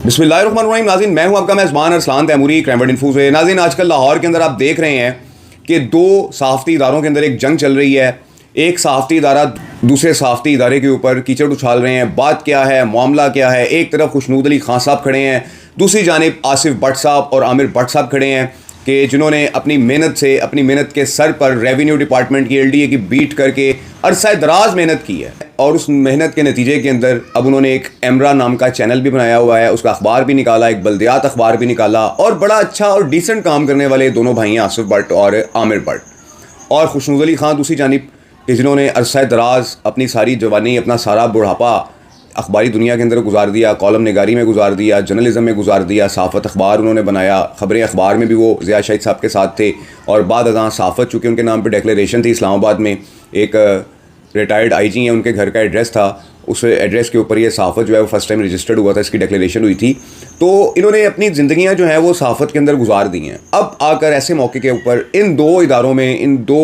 बिस्मिल्लाहिर्रहमानिर्रहीम। नाज़रीन, मैं हूं आपका मेज़बान अरसलान तैमूरी क्रैमवर्ड इन्फो से। नाज़रीन, आजकल लाहौर के अंदर आप देख रहे हैं कि दो सहाफ़ती इदारों के अंदर एक जंग चल रही है। एक सहाफ़ती इदारा दूसरे सहाफ़ती इदारे के ऊपर कीचड़ उछाल रहे हैं। बात क्या है, मामला क्या है? एक तरफ खुशनूद अली खान साहब खड़े हैं, दूसरी जानिब आसिफ भट्ट साहब और आमिर भट्ट साहब खड़े हैं कि जिन्होंने अपनी मेहनत के सर पर रेवेन्यू डिपार्टमेंट की LDA की बीट करके अरसा दराज मेहनत की है। और उस मेहनत के नतीजे के अंदर अब उन्होंने एक एमरा नाम का चैनल भी बनाया हुआ है, उसका अखबार भी निकाला, एक बल्दियात अखबार भी निकाला, और बड़ा अच्छा और डिसेंट काम करने वाले दोनों भाई हैं, आसिफ भट्ट और आमिर भट्ट। और खुशनूद अली खान दूसरी जानिब कि जिन्होंने अरसा दराज अपनी सारी जवानी, अपना सारा बुढ़ापा अखबारी दुनिया के अंदर गुजार दिया, कॉलम निगारी में गुजार दिया, जर्नलिज्म में गुजार दिया, सहाफ़त अखबार उन्होंने बनाया, ख़बरें अखबार में भी वो ज़िया शाहिद साहब के साथ थे। और बाद अज़ां सहाफ़त, चूँकि उनके नाम पे डिक्लेरेशन थी इस्लामाबाद में, एक रिटायर्ड IG हैं, उनके घर का एड्रेस था, उस एड्रेस के ऊपर ये सहाफ़त जो है वो फर्स्ट टाइम रजिस्टर्ड हुआ था, इसकी डिक्लेरेशन हुई थी। तो इन्होंने अपनी ज़िंदगियाँ जो हैं वो सहाफ़त के अंदर गुजार दी हैं। अब आकर ऐसे मौके के ऊपर इन दो इदारों में, इन दो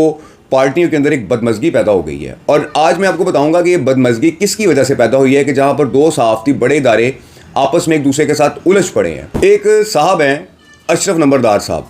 पार्टियों के अंदर एक बदमज़गी पैदा हो गई है। और आज मैं आपको बताऊंगा कि ये बदमज़गी किसकी वजह से पैदा हुई है कि जहां पर दो सहाफ़ती बड़े इदारे आपस में एक दूसरे के साथ उलझ पड़े हैं। एक साहब हैं अशरफ नंबरदार साहब।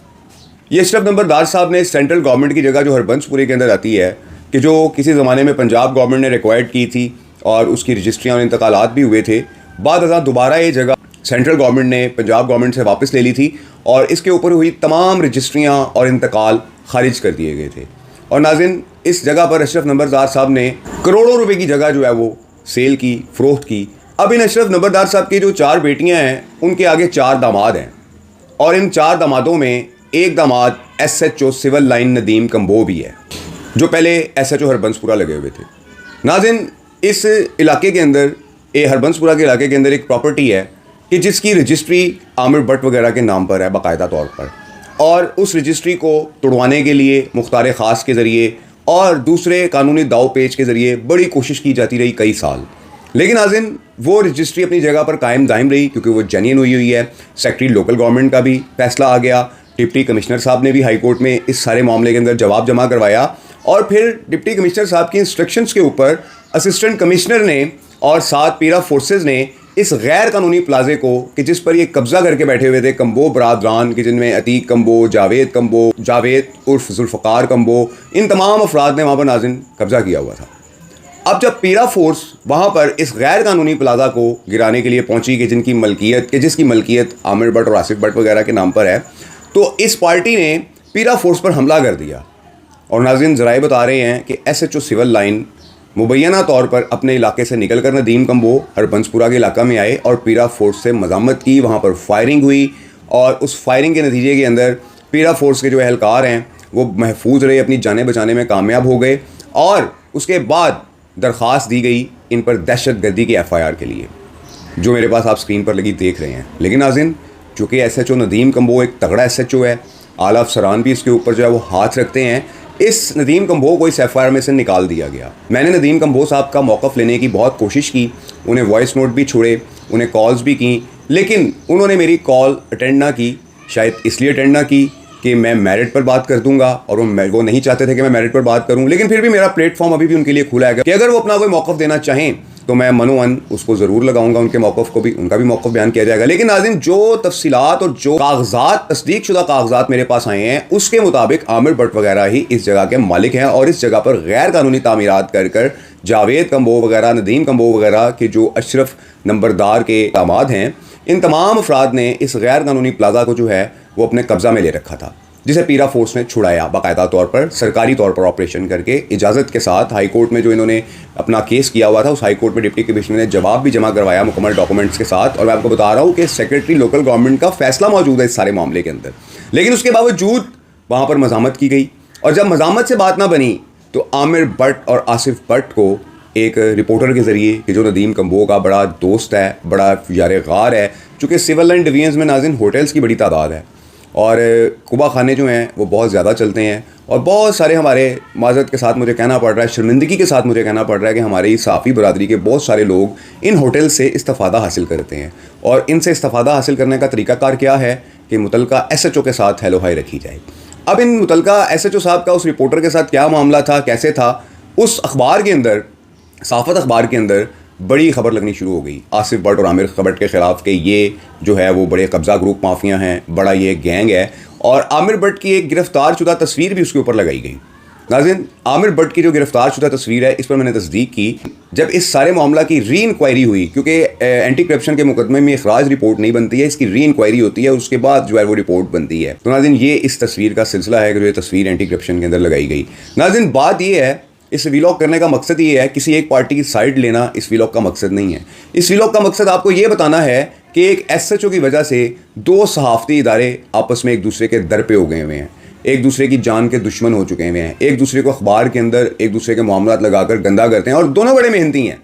ये अशरफ नंबरदार साहब ने सेंट्रल गवर्नमेंट की जगह जो हरबंसपुरी के अंदर आती है, कि जो किसी ज़माने में पंजाब गवर्नमेंट ने रिक्वायर्ड की थी और उसकी रजिस्ट्रियाँ और इंतकालात भी हुए थे, बाद अज़ां दोबारा ये जगह सेंट्रल गवर्नमेंट ने पंजाब गवर्नमेंट से वापस ले ली थी और इसके ऊपर हुई तमाम रजिस्ट्रियाँ और इंतकाल खारिज कर दिए गए थे। और नाज़रीन, इस जगह पर अशरफ नंबरदार साहब ने करोड़ों रुपए की जगह जो है वो सेल की, फ़रोख्त की। अब इन अशरफ नंबरदार साहब की जो 4 बेटियां हैं, उनके आगे 4 दामाद हैं, और इन 4 दामादों में एक दामाद SHO civil line Nadeem Kamboh भी है, जो पहले SHO हरबंसपुरा लगे हुए थे। नाज़रीन, इस इलाके के अंदर, हरबंसपुरा के इलाके के अंदर एक प्रॉपर्टी है कि जिसकी रजिस्ट्री आमिर भट्ट वगैरह के नाम पर है बाकायदा तौर पर, और उस रजिस्ट्री को तोड़वाने के लिए मुख्तार ख़ास के ज़रिए और दूसरे कानूनी दाव पेच के ज़रिए बड़ी कोशिश की जाती रही कई साल। लेकिन नाज़रीन, वो रजिस्ट्री अपनी जगह पर कायम दायम रही क्योंकि वो जेन्युइन हुई है। सेक्रेटरी लोकल गवर्नमेंट का भी फैसला आ गया, डिप्टी कमिश्नर साहब ने भी हाई कोर्ट में इस सारे मामले के अंदर जवाब जमा करवाया, और फिर डिप्टी कमिश्नर साहब की इंस्ट्रक्शंस के ऊपर असिस्टेंट कमिश्नर ने और साथ पीरा फोर्सेस ने इस गैर कानूनी प्लाजे को, कि जिस पर ये कब्जा करके बैठे हुए थे कंबो बरादरान, कि जिनमें अतीक कंबो, जावेद उर्फ जुल्फ़कार कंबो, इन तमाम अफराद ने वहाँ पर नाज़रीन कब्जा किया हुआ था। अब जब पीरा फोर्स वहाँ पर इस गैर कानूनी प्लाजा को गिराने के लिए पहुँची, कि जिसकी मलकियत आमिर भट्ट और आसिफ भट्ट वगैरह के नाम पर है, तो इस पार्टी ने पीरा फोर्स पर हमला कर दिया। और नाज़रीन, ज़राए बता रहे हैं कि SHO सिविल लाइन मुबैना तौर पर अपने इलाके से निकल कर नदीम कंबो हरबंसपुरा के इलाका में आए और पीरा फोर्स से मज़ामत की। वहाँ पर फायरिंग हुई और उस फायरिंग के नतीजे के अंदर पीरा फोर्स के जो एहलकार हैं वो महफूज रहे, अपनी जानें बचाने में कामयाब हो गए। और उसके बाद दरख्वास्त दी गई इन पर दहशत गर्दी की FIR के लिए, जो मेरे पास आप स्क्रीन पर लगी देख रहे हैं। लेकिन नाज़रीन, चूँकि SHO नदीम कंबो एक तगड़ा SHO है, आला अफसरान भी इसके ऊपर जो है वो हाथ रखते हैं, इस नदीम कंबो को इस FIR में से निकाल दिया गया। मैंने नदीम कंबो साहब का मौक़िफ़ लेने की बहुत कोशिश की, उन्हें वॉइस नोट भी छोड़े, उन्हें कॉल्स भी की, लेकिन उन्होंने मेरी कॉल अटेंड ना की। शायद इसलिए अटेंड ना की कि मैं मेरिट पर बात कर दूंगा, और वो नहीं चाहते थे कि मैं मेरिट पर बात करूं। लेकिन फिर भी मेरा प्लेटफॉर्म अभी भी उनके लिए खुला है कि अगर वो अपना कोई मौक़िफ़ देना चाहें तो मैं मनोअन उसको ज़रूर लगाऊंगा, उनके मौक़िफ़ को भी, उनका भी मौक़िफ़ बयान किया जाएगा। लेकिन नाज़रीन, जो तफसीलात और जो कागजात, तस्दीक शुदा कागजात मेरे पास आए हैं, उसके मुताबिक आमिर भट्ट वगैरह ही इस जगह के मालिक हैं, और इस जगह पर गैर कानूनी तामीरात कर जावेद कंबो वगैरह, नदीम कंबो वगैरह के जो अशरफ नंबरदार के दामाद हैं, इन तमाम अफराद ने इस गैर कानूनी प्लाजा को जो है वो अपने कब्ज़ा में ले रखा था, जिसे पीरा फोर्स ने छुड़ाया बाकायदा तौर पर, सरकारी तौर पर ऑपरेशन करके, इजाज़त के साथ। हाई कोर्ट में जो इन्होंने अपना केस किया हुआ था, उस हाई कोर्ट में डिप्टी कमिश्नर ने जवाब भी जमा करवाया मुकम्मल डॉक्यूमेंट्स के साथ। और मैं आपको बता रहा हूँ कि सेक्रेटरी लोकल गवर्नमेंट का फैसला मौजूद है इस सारे मामले के अंदर। लेकिन उसके बावजूद वहाँ पर मज़ामत की गई, और जब मज़ामत से बात ना बनी तो आमिर भट्ट और आसिफ भट्ट को एक रिपोर्टर के ज़रिए, कि जो नदीम कंबो का बड़ा दोस्त है, बड़ा यार गार है, चूँकि सिविल लाइन डिवीजन्स में नाज़रीन होटल्स की बड़ी तादाद है और कुबा खाने जो हैं वो बहुत ज़्यादा चलते हैं, और बहुत सारे हमारे, माज़रत के साथ मुझे कहना पड़ रहा है, शर्मिंदगी के साथ मुझे कहना पड़ रहा है कि हमारी सहाफ़ी बरादरी के बहुत सारे लोग इन होटल से इस्तिफ़ादा हासिल करते हैं। और इनसे इस्तिफ़ादा हासिल करने का तरीक़ाकार क्या है कि मुतलका SHO के साथ हेलो हाई रखी जाए। अब इन मुतलका SHO साहब का उस रिपोर्टर के साथ क्या मामला था, कैसे था, उस अखबार के अंदर, सहाफ़त अखबार के अंदर बड़ी खबर लगनी शुरू हो गई आसिफ भट्ट और आमिर भट्ट के ख़िलाफ़ कि ये जो है वो बड़े कब्ज़ा ग्रुप माफिया हैं, बड़ा ये गैंग है। और आमिर भट्ट की एक गिरफ़्तार शुदा तस्वीर भी उसके ऊपर लगाई गई। नाज़रीन, आमिर भट्ट की जो गिरफ़्तार शुदा तस्वीर है, इस पर मैंने तस्दीक की। जब इस सारे मामला की री इंक्वायरी हुई, क्योंकि एंटी करप्शन के मुकदमे में इखराज रिपोर्ट नहीं बनती है, इसकी री इंक्वायरी होती है, उसके बाद जो है वो रिपोर्ट बनती है। तो नाज़रीन, ये इस तस्वीर का सिलसिला है कि जो ये तस्वीर एंटी करप्शन के अंदर लगाई गई। नाज़रीन, बात ये है, इस वीलॉग करने का मकसद ये है, किसी एक पार्टी की साइड लेना इस वीलॉग का मकसद नहीं है। इस वीलॉग का मकसद आपको ये बताना है कि एक SHO की वजह से दो सहाफ़ती इदारे आपस में एक दूसरे के दर पे हो गए हुए हैं, एक दूसरे की जान के दुश्मन हो चुके हुए हैं, एक दूसरे को अखबार के अंदर एक दूसरे के मामलात लगाकर गंदा करते हैं, और दोनों बड़े मेहनती हैं।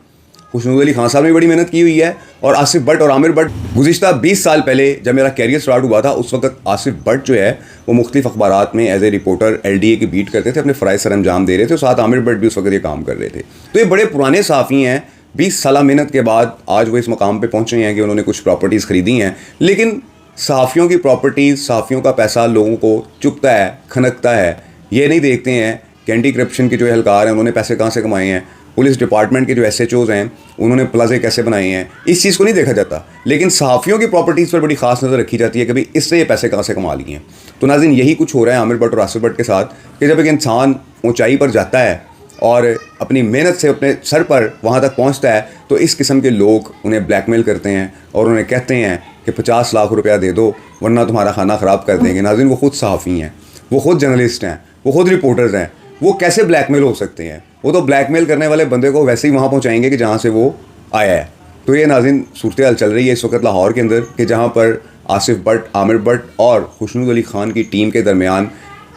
खुशनूद अली खान साहब ने बड़ी मेहनत की हुई है, और आसिफ भट्ट और आमिर भट्ट। गुज़िश्ता 20 साल पहले जब मेरा कैरियर स्टार्ट हुआ था, उस वक्त आसिफ भट्ट जो है वो मुख्तलिफ अखबारात में एज ए रिपोर्टर LDA की बीट करते थे, अपने फ़राइज़ सर अंजाम दे रहे थे, और साथ आमिर भट्ट भी उस वक्त ये काम कर रहे थे। तो ये बड़े पुराने सहाफ़ी हैं। 20 साल मेहनत के बाद आज वो इस मकाम पर पहुँचे हैं कि उन्होंने कुछ प्रॉपर्टीज़ ख़रीदी हैं। लेकिन सहाफ़ियों की प्रॉपर्टीज़, सहाफ़ियों का पैसा लोगों को चुभता है, खनकता है। ये नहीं देखते हैं कि एंटी करप्शन के जो एहलकार हैं उन्होंने पैसे कहाँ से कमाए हैं, पुलिस डिपार्टमेंट के जो SHOs हैं उन्होंने प्लाजे कैसे बनाए हैं, इस चीज़ को नहीं देखा जाता। लेकिन सहाफ़ियों की प्रॉपर्टीज़ पर बड़ी ख़ास नज़र रखी जाती है कि भाई इससे ये पैसे कहाँ से कमा लिए हैं। तो नाज़रीन, यही कुछ हो रहा है आमिर भट्ट और आसिफ भट्ट के साथ कि जब एक इंसान ऊंचाई पर जाता है और अपनी मेहनत से अपने सर पर वहाँ तक पहुँचता है, तो इस किस्म के लोग उन्हें ब्लैकमेल करते हैं और उन्हें कहते हैं कि 50 लाख रुपया दे दो वरना तुम्हारा खाना ख़राब कर देंगे। नाज़रीन, वो खुद सहाफ़ी हैं, वो खुद जर्नलिस्ट हैं, वो खुद रिपोर्टर्स हैं, वो कैसे ब्लैकमेल हो सकते हैं? वो तो ब्लैकमेल करने वाले बंदे को वैसे ही वहाँ पहुँचाएंगे कि जहाँ से वो आया है। तो ये नाज़रीन सूरत हाल चल रही है इस वक्त लाहौर के अंदर कि जहाँ पर आसिफ भट्ट, आमिर भट्ट और खुशनूद अली खान की टीम के दरमियान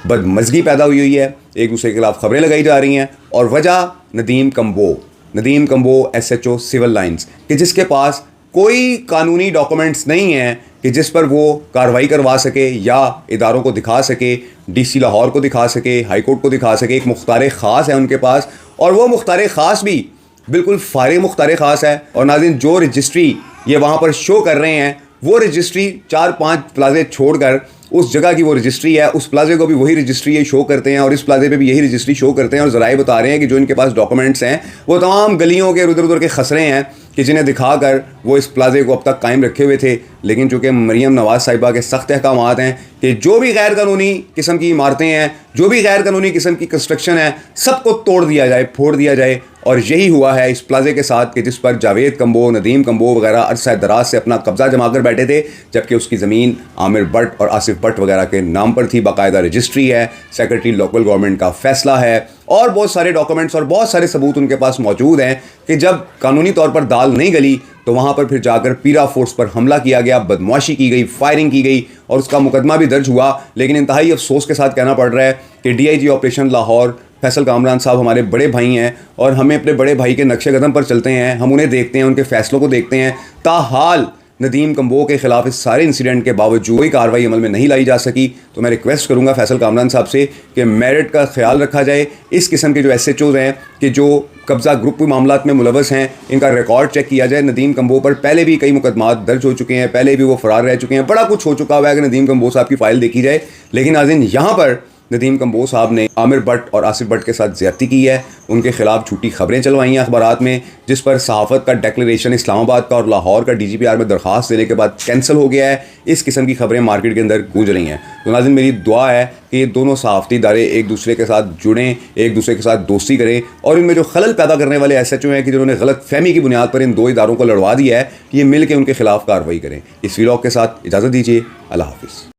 बदमज़गी पैदा हुई है, एक दूसरे के खिलाफ खबरें लगाई जा रही हैं। और वजह Nadeem Kamboh SHO civil lines, कि जिसके पास कोई कानूनी डॉक्यूमेंट्स नहीं हैं कि जिस पर वो कार्रवाई करवा सके या इदारों को दिखा सके, DC लाहौर को दिखा सके, हाई कोर्ट को दिखा सके। एक मुख्तार ख़ास है उनके पास, और वो मुख्तार ख़ास भी बिल्कुल फारिग मुख्तार ख़ास है। और नाज़रीन, जो रजिस्ट्री ये वहाँ पर शो कर रहे हैं, वो रजिस्ट्री 4-5 प्लाजे छोड़कर उस जगह की वो रजिस्ट्री है, उस प्लाजे को भी वही रजिस्ट्री ये शो करते हैं, और इस प्लाजे पे भी यही रजिस्ट्री शो करते हैं। और ज़राए बता रहे हैं कि जो इनके पास डॉक्यूमेंट्स हैं वो तमाम गलियों के उधर उधर के खसरे हैं कि जिन्हें दिखाकर वो इस प्लाजे को अब तक कायम रखे हुए थे। लेकिन चूँकि मरियम नवाज़ साहिबा के सख्त अहकामात हैं कि जो भी गैर कानूनी किस्म की इमारतें हैं, जो भी गैर कानूनी किस्म की कंस्ट्रक्शन है, सबको तोड़ दिया जाए, फोड़ दिया जाए। और यही हुआ है इस प्लाजे के साथ कि जिस पर जावेद कम्बो, नदीम कम्बो वगैरह अरसा दराज से अपना कब्जा जमा कर बैठे थे, जबकि उसकी ज़मीन आमिर भट्ट और आसिफ भट्ट वगैरह के नाम पर थी। बाकायदा रजिस्ट्री है, सेक्रेटरी लोकल गवर्नमेंट का फैसला है, और बहुत सारे डॉक्यूमेंट्स और बहुत सारे सबूत उनके पास मौजूद हैं कि जब कानूनी तौर पर दाल नहीं गली तो वहाँ पर फिर जाकर पीरा फोर्स पर हमला किया गया, बदमाशी की गई, फायरिंग की गई, और उसका मुकदमा भी दर्ज हुआ। लेकिन इंतहाई अफसोस के साथ कहना पड़ रहा है कि DIG ऑपरेशन लाहौर फैसल कामरान साहब हमारे बड़े भाई हैं, और हमें अपने बड़े भाई के नक्शे कदम पर चलते हैं, हम उन्हें देखते हैं, उनके फैसलों को देखते हैं। ताहाल नदीम कम्बो के ख़िलाफ़ इस सारे इंसिडेंट के बावजूद कोई कार्रवाई अमल में नहीं लाई जा सकी। तो मैं रिक्वेस्ट करूंगा फैसल कामरान साहब से कि मेरिट का ख्याल रखा जाए। इस किस्म के जो SHOs हैं कि जो कब्ज़ा ग्रुप के मामलात में मुलवस हैं, इनका रिकॉर्ड चेक किया जाए। नदीम कम्बो पर पहले भी कई मुकदमात दर्ज हो चुके हैं, पहले भी वो फ़रार रह चुके हैं, बड़ा कुछ हो चुका हुआ है कि नदीम कम्बो साहब की फ़ाइल देखी जाए। लेकिन नाज़रीन, यहाँ पर नदीम कम्बो साहब ने आमिर भट्ट और आसिफ भट्ट के साथ ज़्यादती की है, उनके खिलाफ झूठी खबरें चलवाई हैं अखबारात में, जिस पर सहाफ़त का डिक्लेरेशन इस्लामाबाद का और लाहौर का DGPR में दरख्वास्त देने के बाद कैंसिल हो गया है। इस किस्म की खबरें मार्केट के अंदर गूंज रही हैं। तो नाज़रीन, मेरी दुआ है कि ये दोनों सहाफ़ती इदारे एक दूसरे के साथ जुड़ें, एक दूसरे के साथ दोस्ती करें, और इनमें जो खलल पैदा करने वाले SHO हैं कि जिन्होंने गलत फहमी की बुनियाद पर इन दो इदारों को लड़वा दिया है, ये मिल के उनके खिलाफ कार्रवाई करें। इस व्लॉग के साथ इजाज़त दीजिए। अल्लाह हाफ़िज़।